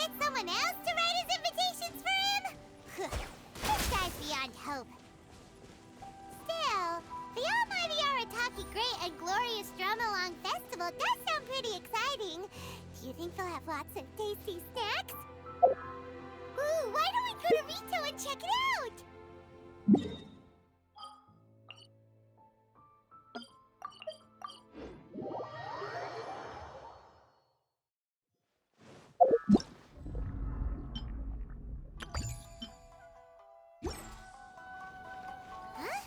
get someone else to write his invitations for him? This guy's beyond hope. Still, the almighty Arataki Great and Glorious Drumalong Festival does sound pretty exciting. Do you think they'll have lots of tasty snacks? Ooh, why don't we go to Rito and check it out? Huh?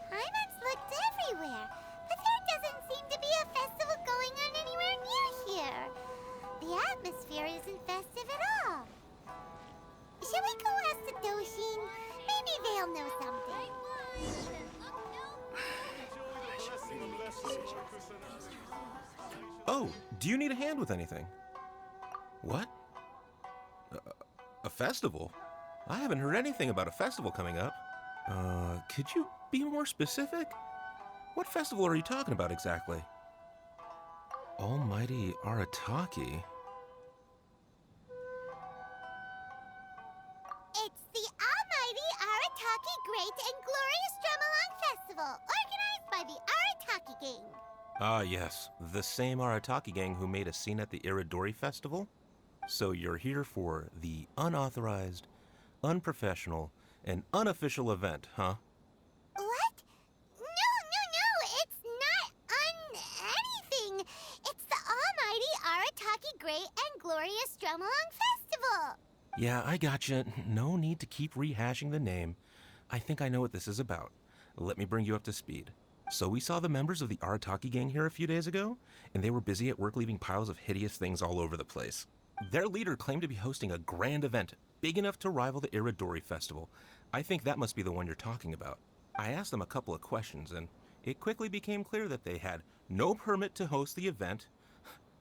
Paimons looked everywhere, but there doesn't seem to be a festival going on anywhere near here. The atmosphere isn't festive at all. Shall we go ask the Doshin? Maybe they'll know something. Oh, do you need a hand with anything? What? A festival? I haven't heard anything about a festival coming up. Could you be more specific? What festival are you talking about exactly? Almighty Arataki? It's the almighty Arataki Great and Glorious Drumalong Festival, organized by the Arataki Gang. Ah, yes. The same Arataki gang who made a scene at the Iridori Festival? So you're here for the unauthorized, unprofessional, and unofficial event, huh? What? No, it's not anything. It's the almighty Arataki Great and Glorious Drumalong Festival. Yeah, I gotcha. No need to keep rehashing the name. I think I know what this is about. Let me bring you up to speed. So we saw the members of the Arataki gang here a few days ago, and they were busy at work leaving piles of hideous things all over the place. Their leader claimed to be hosting a grand event, big enough to rival the Iridori Festival. I think that must be the one you're talking about. I asked them a couple of questions, and it quickly became clear that they had no permit to host the event,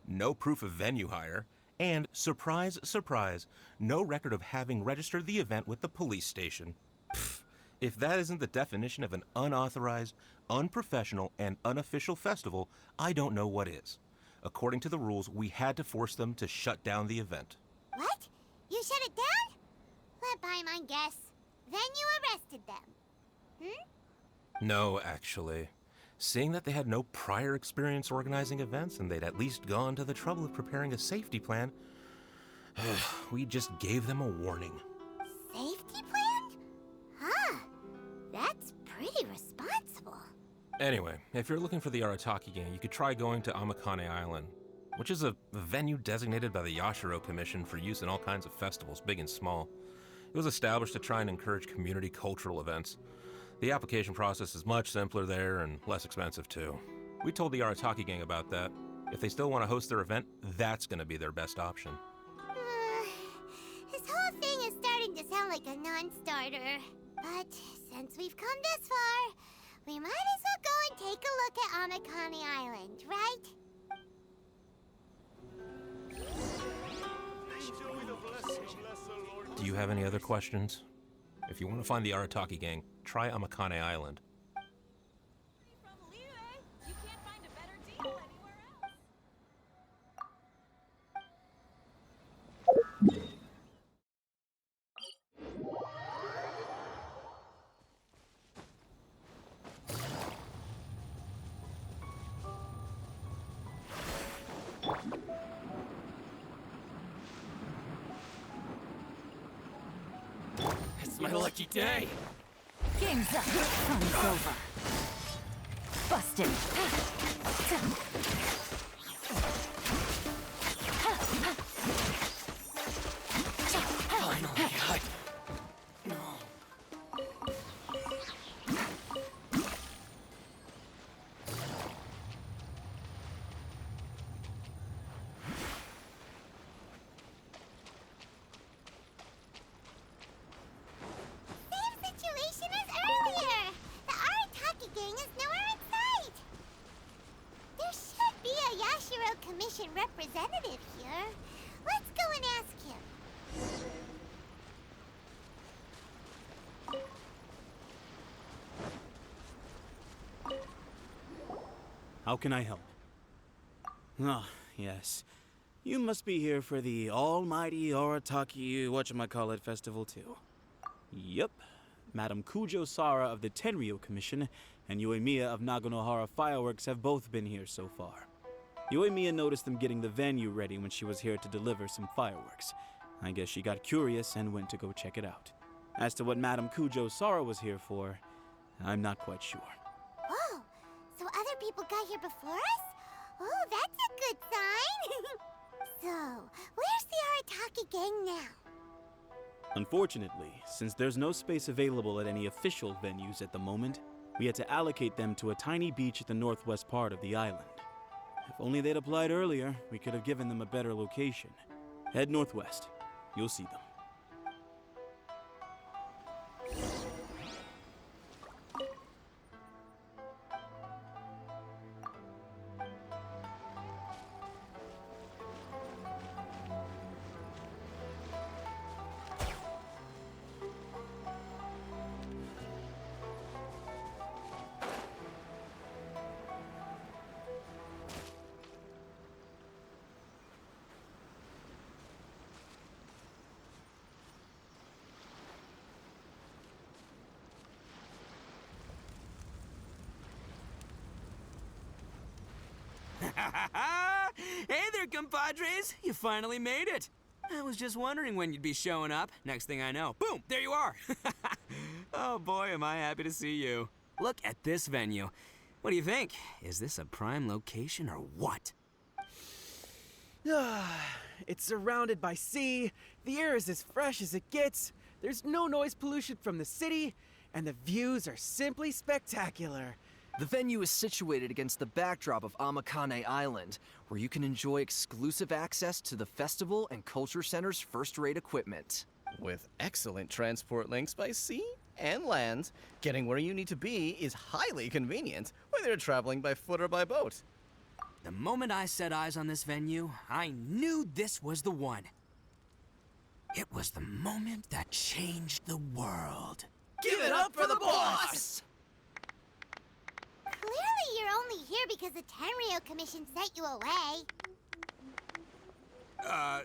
no proof of venue hire, and, surprise, surprise, no record of having registered the event with the police station. Pfft, if that isn't the definition of an unauthorized, unprofessional, and unofficial festival, I don't know what is. According to the rules, we had to force them to shut down the event. What? You shut it down? Let Paimon guess. Then you arrested them. No, actually. Seeing that they had no prior experience organizing events and they'd at least gone to the trouble of preparing a safety plan, we just gave them a warning. Safety plan? Huh. That's pretty responsible. Anyway, if you're looking for the Arataki gang, you could try going to Amakane Island, which is a venue designated by the Yashiro Commission for use in all kinds of festivals, big and small. It was established to try and encourage community cultural events. The application process is much simpler there and less expensive too. We told the Arataki gang about that. If they still want to host their event, that's going to be their best option. This whole thing is starting to sound like a non-starter. But since we've come this far, we might as well go and take a look at Amakane Island, right? Do you have any other questions? If you want to find the Arataki gang, try Amakane Island. From Liyue, you can't find a better deal anywhere else. It's my lucky day! Game's up. Fun's over. Busted. Finally, No. Same situation as earlier. The Arataki gang is nowhere in sight. There should be a Yashiro Commission representative here. Let's go and ask him. How can I help? Ah, yes. You must be here for the almighty Arataki whatchamacallit festival too. Yep. Madam Kujo Sara of the Tenryo Commission and Yoimiya of Naganohara Fireworks have both been here so far. Yoimiya noticed them getting the venue ready when she was here to deliver some fireworks. I guess she got curious and went to go check it out. As to what Madam Kujo Sara was here for, I'm not quite sure. Oh, so other people got here before us? Oh, that's a good sign. So, where's the Arataki gang now? Unfortunately, since there's no space available at any official venues at the moment, we had to allocate them to a tiny beach at the northwest part of the island. If only they'd applied earlier, we could have given them a better location. Head northwest. You'll see them. Hey there, compadres! You finally made it! I was just wondering when you'd be showing up. Next thing I know, boom, there you are! Oh boy, am I happy to see you. Look at this venue. What do you think? Is this a prime location or what? It's surrounded by sea, the air is as fresh as it gets, there's no noise pollution from the city, and the views are simply spectacular. The venue is situated against the backdrop of Amakane Island, where you can enjoy exclusive access to the festival and culture center's first-rate equipment. With excellent transport links by sea and land, getting where you need to be is highly convenient, whether you're traveling by foot or by boat. The moment I set eyes on this venue, I knew this was the one. It was the moment that changed the world. Give it up for the boss! Clearly you're only here because the Tenryo Commission sent you away. All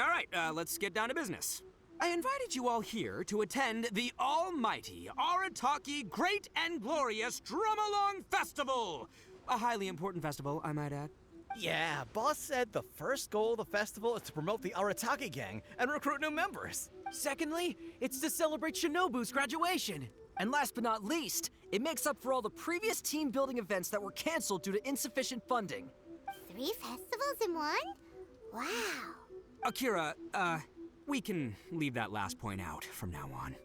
right, let's get down to business. I invited you all here to attend the almighty Arataki Great and Glorious Drumalong Festival! A highly important festival, I might add. Yeah, boss said the first goal of the festival is to promote the Arataki gang and recruit new members. Secondly, it's to celebrate Shinobu's graduation. And last but not least, it makes up for all the previous team-building events that were canceled due to insufficient funding. 3 festivals in one? Wow. Akira, we can leave that last point out from now on.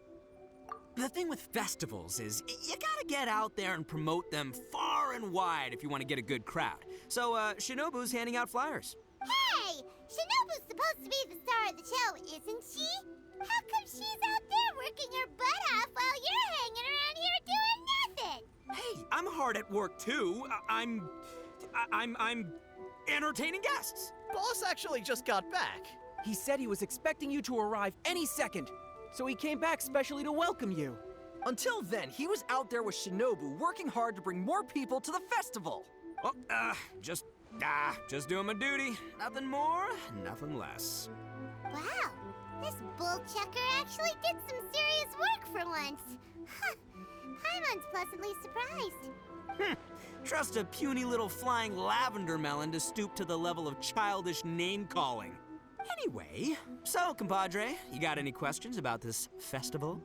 The thing with festivals is, you gotta get out there and promote them far and wide if you want to get a good crowd. So, Shinobu's handing out flyers. Hey! Shinobu's supposed to be the star of the show, isn't she? How come she's out there working her butt off while you're hanging around here doing nothing? Hey, I'm hard at work too. I'm entertaining guests. Boss actually just got back. He said he was expecting you to arrive any second, so he came back specially to welcome you. Until then, he was out there with Shinobu working hard to bring more people to the festival. Well, just doing my duty. Nothing more, nothing less. Wow, this bull chucker actually did some serious work for once. Huh. Paimon's pleasantly surprised. Trust a puny little flying lavender melon to stoop to the level of childish name-calling. Anyway, so, compadre, you got any questions about this festival?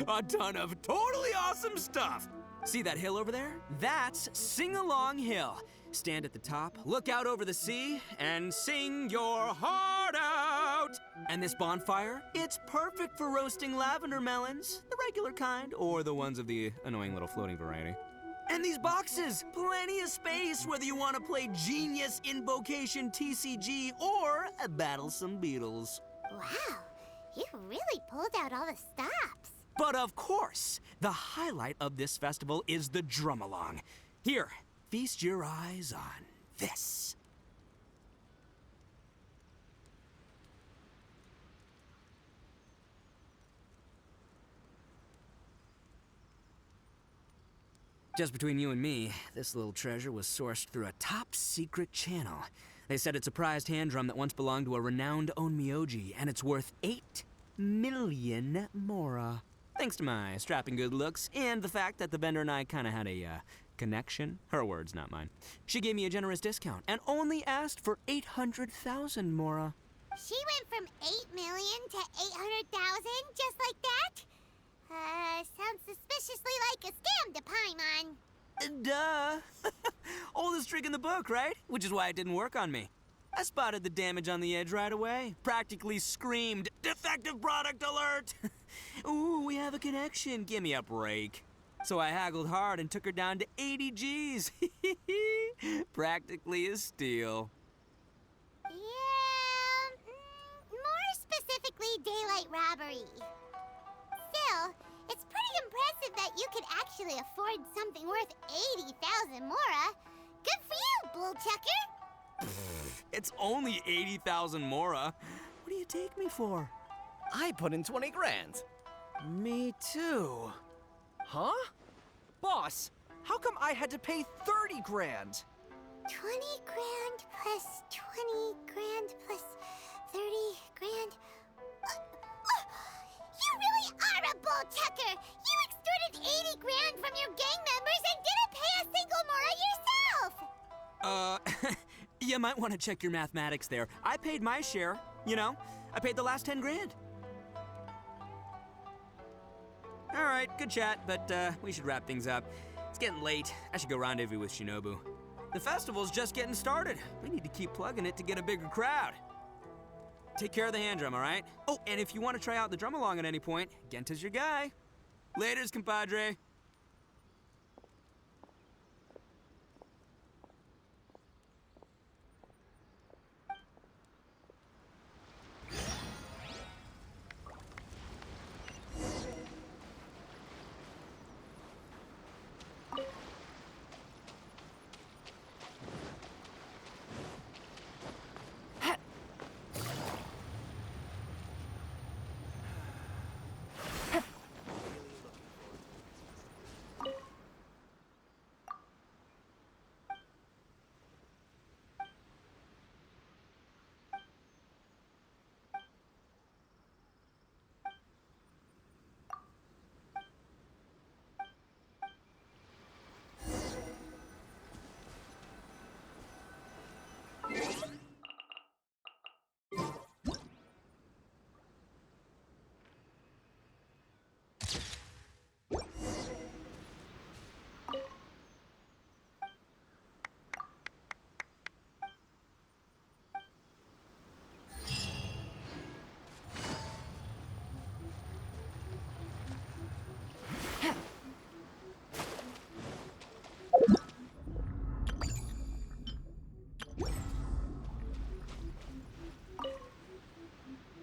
A ton of totally awesome stuff! See that hill over there? That's Sing-Along Hill. Stand at the top, look out over the sea, and sing your heart out! And this bonfire? It's perfect for roasting lavender melons, the regular kind, or the ones of the annoying little floating variety. And these boxes, plenty of space whether you want to play Genius Invocation TCG or battle some beetles. Wow, you really pulled out all the stops. But of course, the highlight of this festival is the Drumalong. Here, feast your eyes on this. Just between you and me, this little treasure was sourced through a top-secret channel. They said it's a prized hand drum that once belonged to a renowned onmyoji, and it's worth 8 million mora. Thanks to my strapping good looks and the fact that the vendor and I kind of had a connection. Her words, not mine. She gave me a generous discount and only asked for 800,000 mora. She went from 8 million to 800,000 just like that? Sounds suspiciously like a scam to Paimon. Duh. Oldest trick in the book, right? Which is why it didn't work on me. I spotted the damage on the edge right away. Practically screamed, "Defective product alert!" Ooh, we have a connection. Give me a break. So I haggled hard and took her down to 80 G's. Practically a steal. Yeah, more specifically, daylight robbery. Still, it's pretty impressive that you could actually afford something worth 80,000 mora. Good for you, bull chucker. It's only 80,000 mora. What do you take me for? I put in 20 grand. Me too. Huh? Boss, how come I had to pay 30 grand? 20 grand plus 20 grand plus 30 grand. You really are a bull chucker! You extorted 80 grand from your gang members and didn't pay a single mora yourself! You might want to check your mathematics there. I paid my share, you know? I paid the last 10 grand. All right, good chat, but we should wrap things up. It's getting late. I should go rendezvous with Shinobu. The festival's just getting started. We need to keep plugging it to get a bigger crowd. Take care of the hand drum, all right? Oh, and if you want to try out the Drumalong at any point, Genta's your guy. Laters, compadre.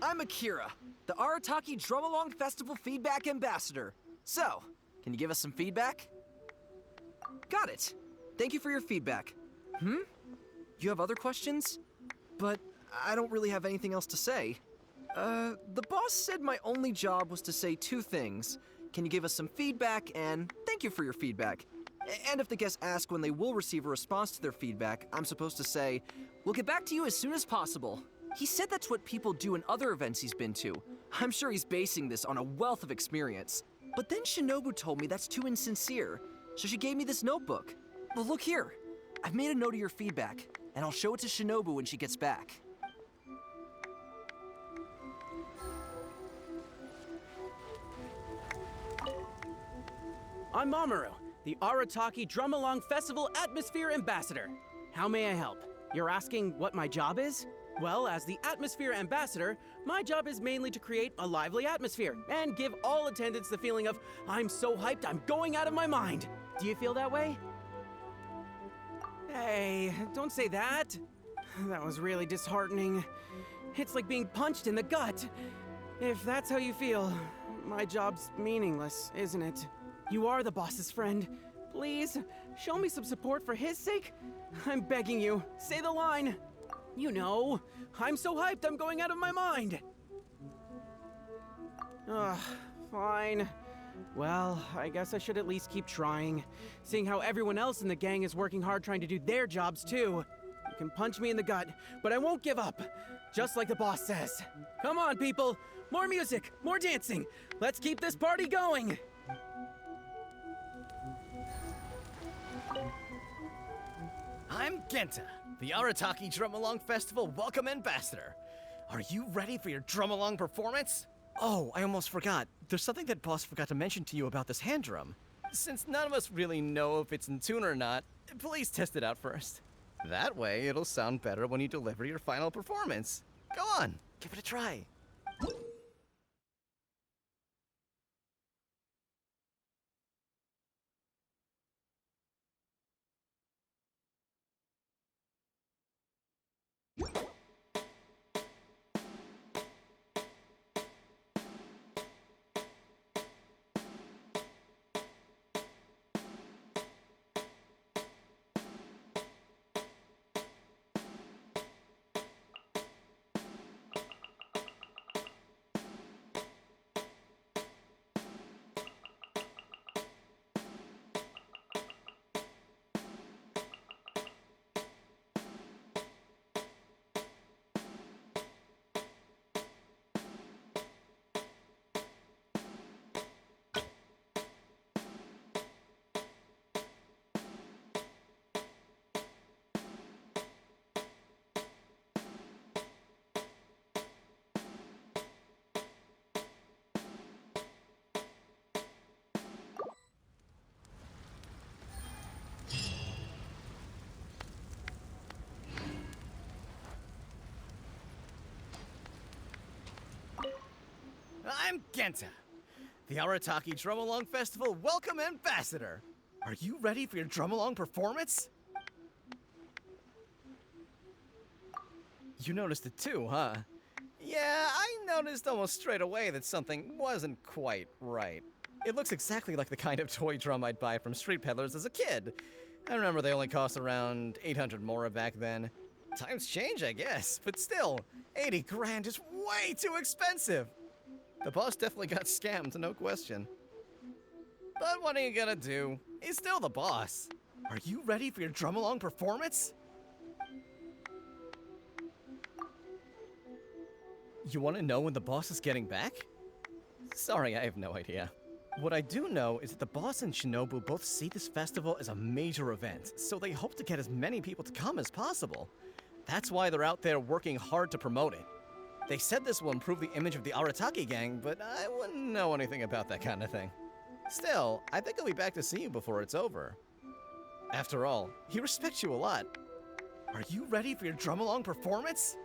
I'm Akira, the Arataki Drumalong Festival Feedback Ambassador. So, can you give us some feedback? Got it. Thank you for your feedback. You have other questions? But I don't really have anything else to say. The boss said my only job was to say 2 things. Can you give us some feedback, and thank you for your feedback. And if the guests ask when they will receive a response to their feedback, I'm supposed to say, we'll get back to you as soon as possible. He said that's what people do in other events he's been to. I'm sure he's basing this on a wealth of experience. But then Shinobu told me that's too insincere, so she gave me this notebook. Well, look here. I've made a note of your feedback, and I'll show it to Shinobu when she gets back. I'm Mamoru, the Arataki Drumalong Festival Atmosphere Ambassador. How may I help? You're asking what my job is? Well, as the Atmosphere Ambassador, my job is mainly to create a lively atmosphere and give all attendants the feeling of, I'm so hyped, I'm going out of my mind. Do you feel that way? Hey, don't say that. That was really disheartening. It's like being punched in the gut. If that's how you feel, my job's meaningless, isn't it? You are the boss's friend. Please, show me some support for his sake. I'm begging you, say the line. You know, I'm so hyped I'm going out of my mind. Ugh, fine. Well, I guess I should at least keep trying, seeing how everyone else in the gang is working hard trying to do their jobs too. You can punch me in the gut, but I won't give up, just like the boss says. Come on, people! More music, more dancing! Let's keep this party going! I'm Genta, the Arataki Drumalong Festival Welcome Ambassador. Are you ready for your Drumalong performance? Oh, I almost forgot. There's something that Boss forgot to mention to you about this hand drum. Since none of us really know if it's in tune or not, please test it out first. That way, it'll sound better when you deliver your final performance. Go on, give it a try. I'm Genta, the Arataki Drumalong Festival Welcome Ambassador. Are you ready for your Drumalong performance? You noticed it too, huh? Yeah, I noticed almost straight away that something wasn't quite right. It looks exactly like the kind of toy drum I'd buy from street peddlers as a kid. I remember they only cost around 800 mora back then. Times change, I guess, but still, 80 grand is way too expensive. The boss definitely got scammed, no question. But what are you gonna do? He's still the boss. Are you ready for your Drumalong performance? You want to know when the boss is getting back? Sorry, I have no idea. What I do know is that the boss and Shinobu both see this festival as a major event, so they hope to get as many people to come as possible. That's why they're out there working hard to promote it. They said this will improve the image of the Arataki gang, but I wouldn't know anything about that kind of thing. Still, I think I'll be back to see you before it's over. After all, he respects you a lot. Are you ready for your Drumalong performance?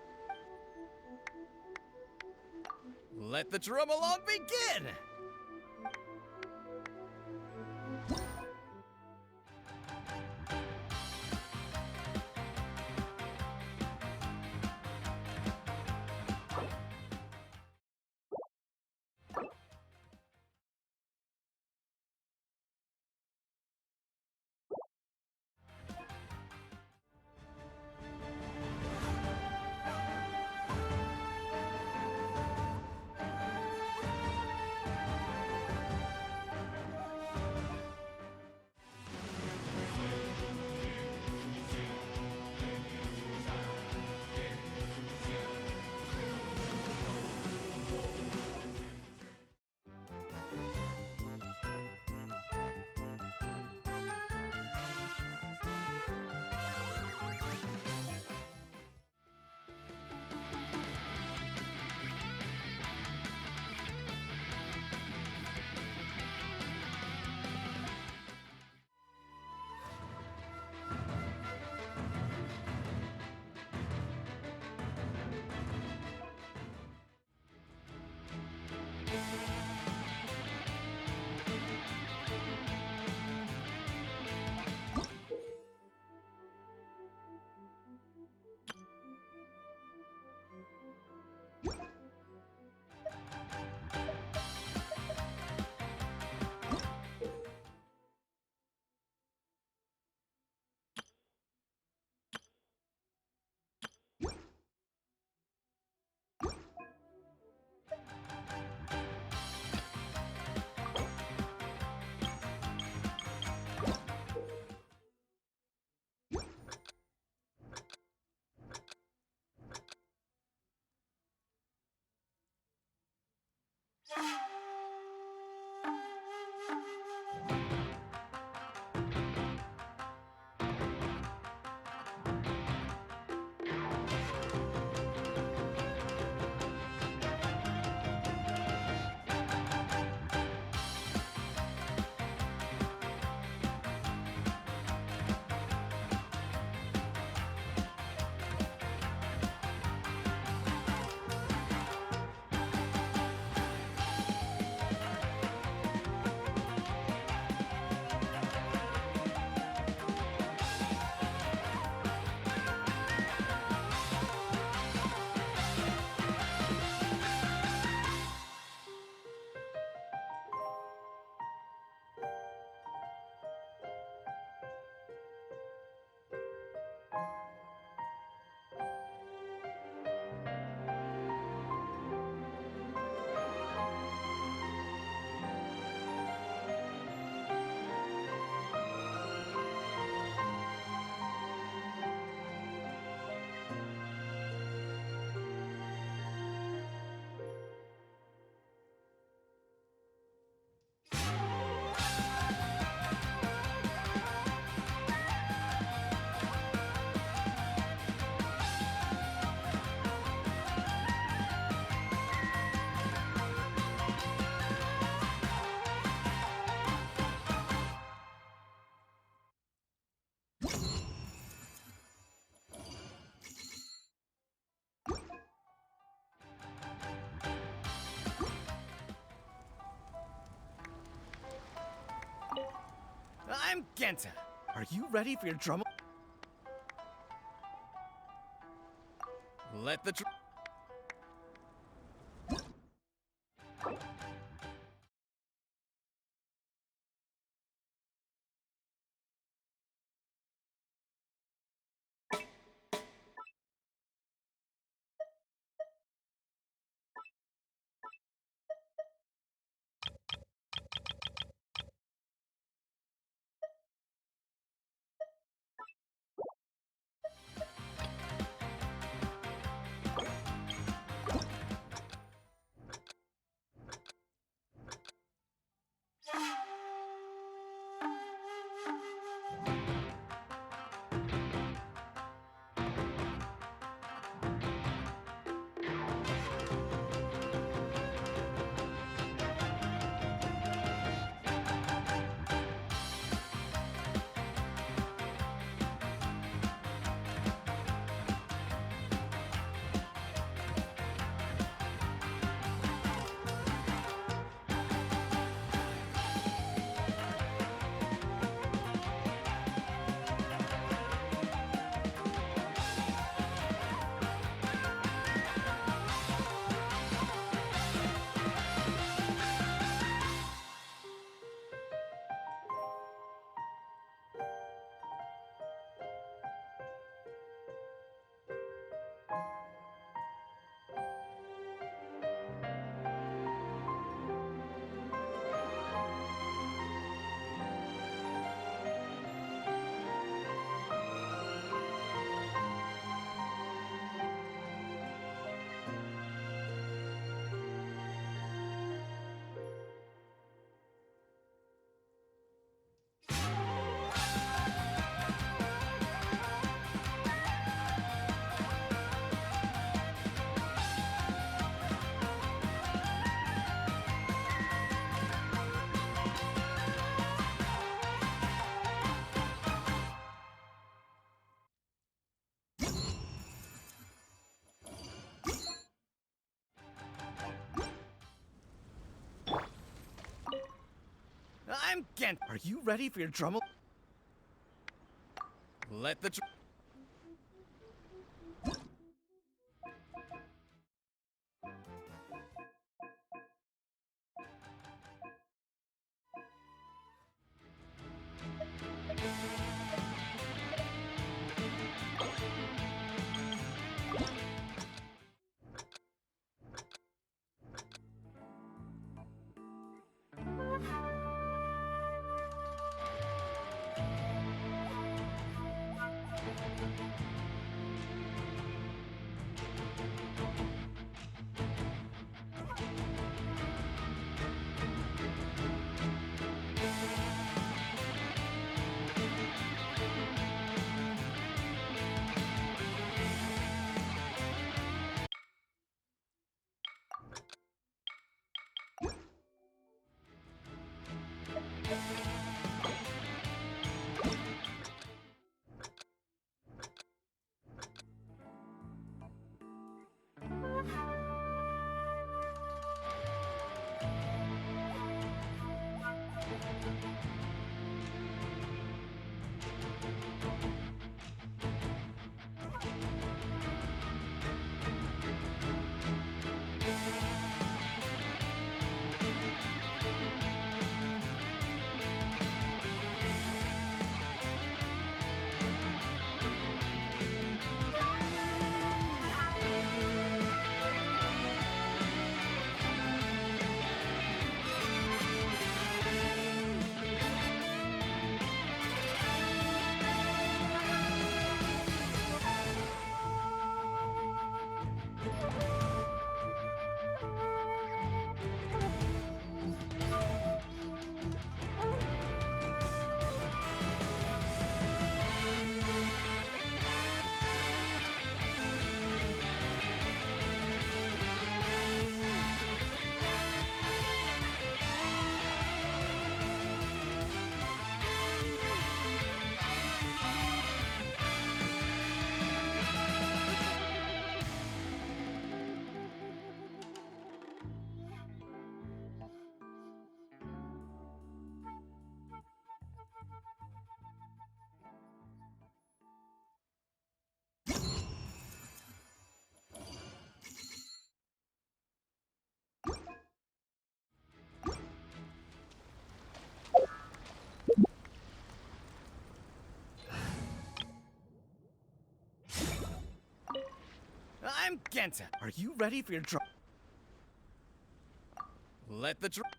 Let the Drumalong begin! Genta, are you ready for your drum? Let the I'm Gent. Are you ready for your drum? Let the I'm Genta. Are you ready for your drum? Let the drum.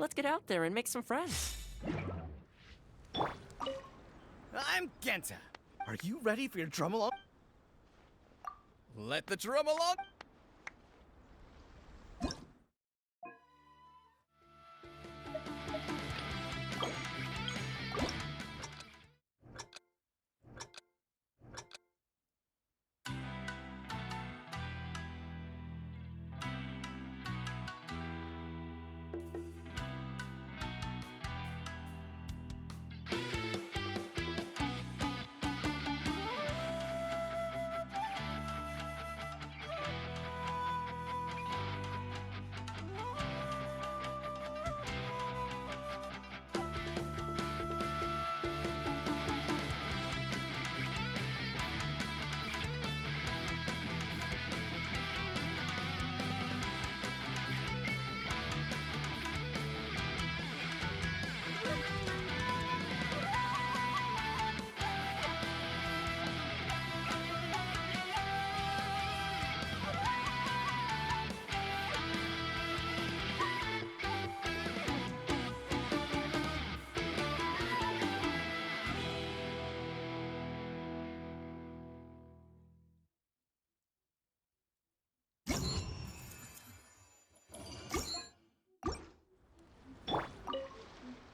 Let's get out there and make some friends. I'm Genta. Are you ready for your Drumalong? Let the Drumalong.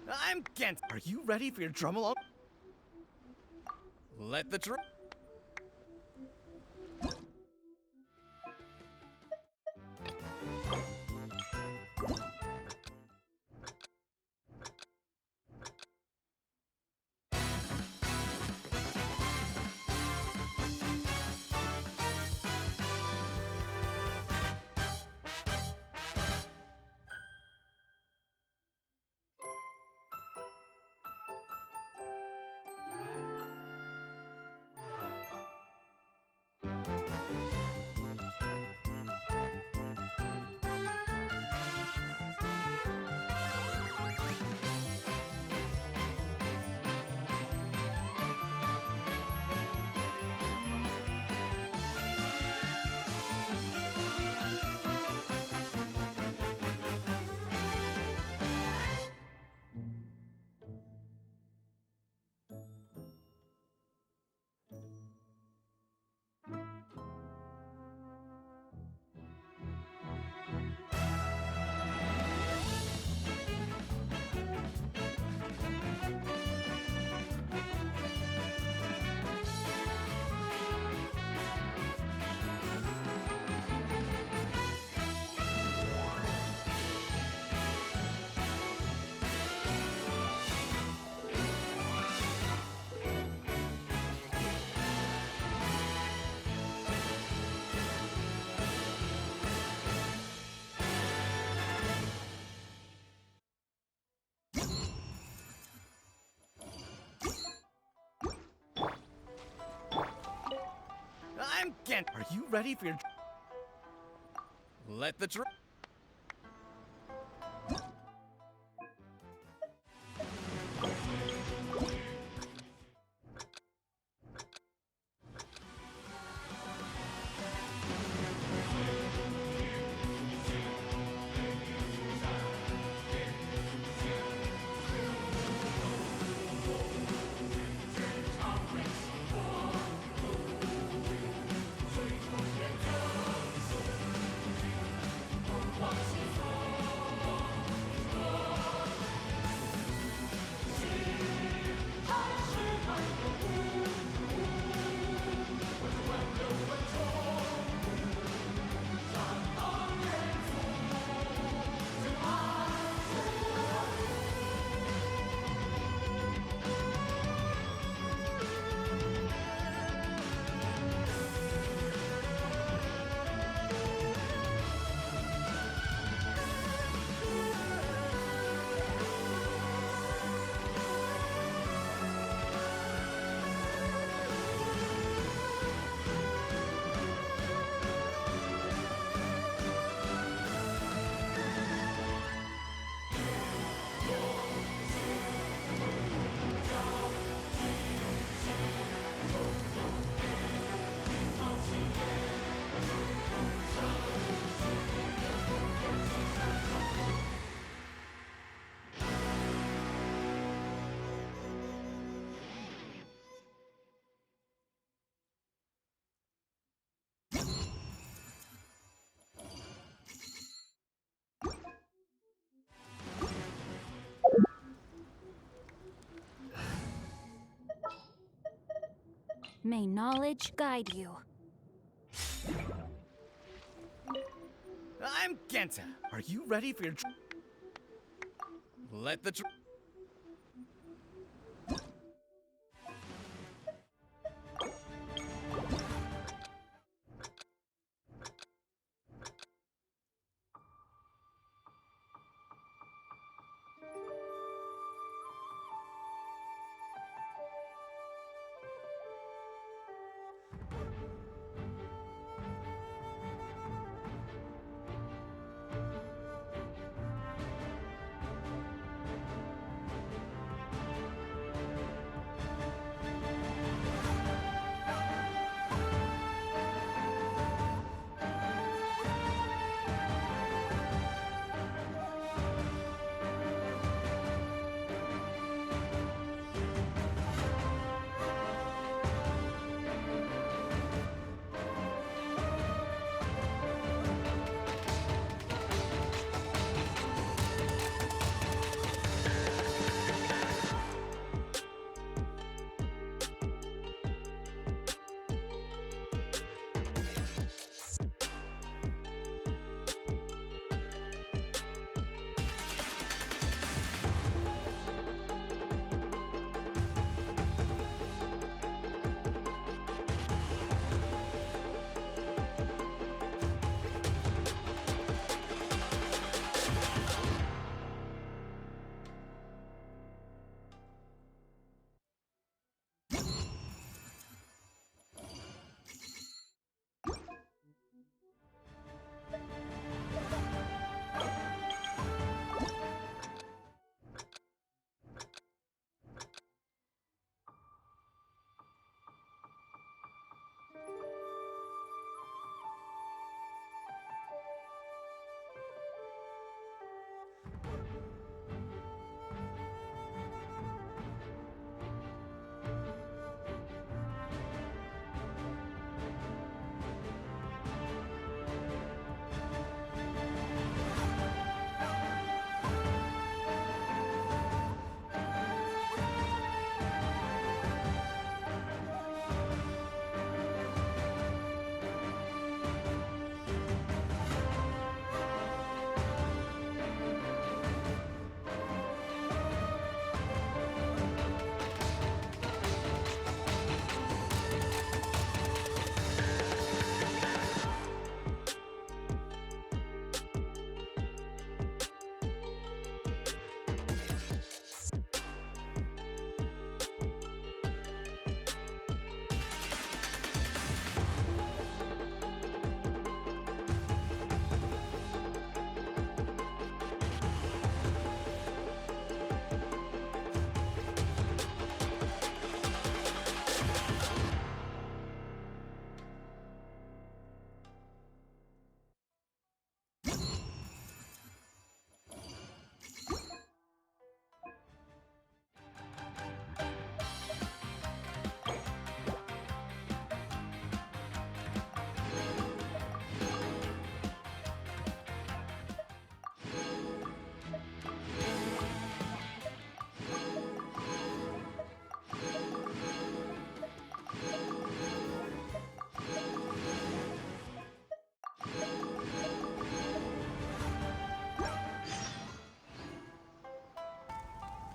I'm Genta. Are you ready for your Drumalong? Let the drum. Genta, are you ready for your... Let the dr... May knowledge guide you. I'm Genta. Are you ready for your... Let the...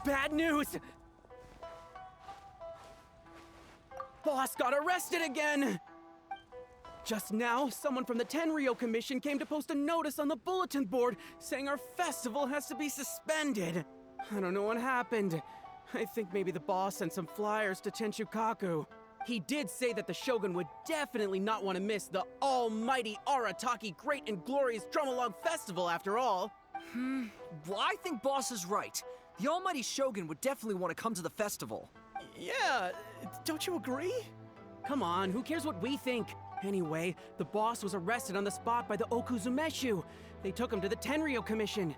bad news! Boss got arrested again! Just now, someone from the Tenryo Commission came to post a notice on the bulletin board saying our festival has to be suspended. I don't know what happened. I think maybe the boss sent some flyers to Tenchukaku. He did say that the Shogun would definitely not want to miss the almighty Arataki Great and Glorious Drumalong Festival after all. Well, I think Boss is right. The almighty Shogun would definitely want to come to the festival. Yeah, don't you agree? Come on, who cares what we think? Anyway, the boss was arrested on the spot by the Okuzumeshu. They took him to the Tenryo Commission.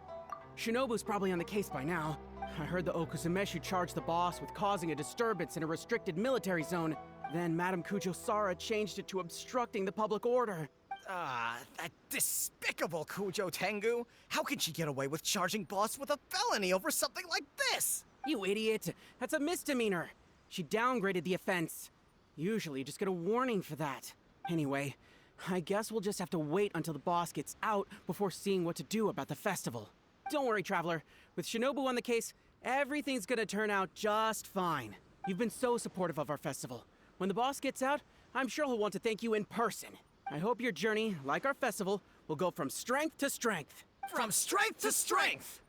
Shinobu's probably on the case by now. I heard the Okuzumeshu charged the boss with causing a disturbance in a restricted military zone. Then Madame Kujo-Sara changed it to obstructing the public order. Ah, that despicable Kujo Tengu! How can she get away with charging Boss with a felony over something like this? You idiot! That's a misdemeanor! She downgraded the offense. Usually you just get a warning for that. Anyway, I guess we'll just have to wait until the boss gets out before seeing what to do about the festival. Don't worry, Traveler. With Shinobu on the case, everything's gonna turn out just fine. You've been so supportive of our festival. When the boss gets out, I'm sure he'll want to thank you in person. I hope your journey, like our festival, will go from strength to strength. From strength to strength!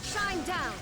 Shine down!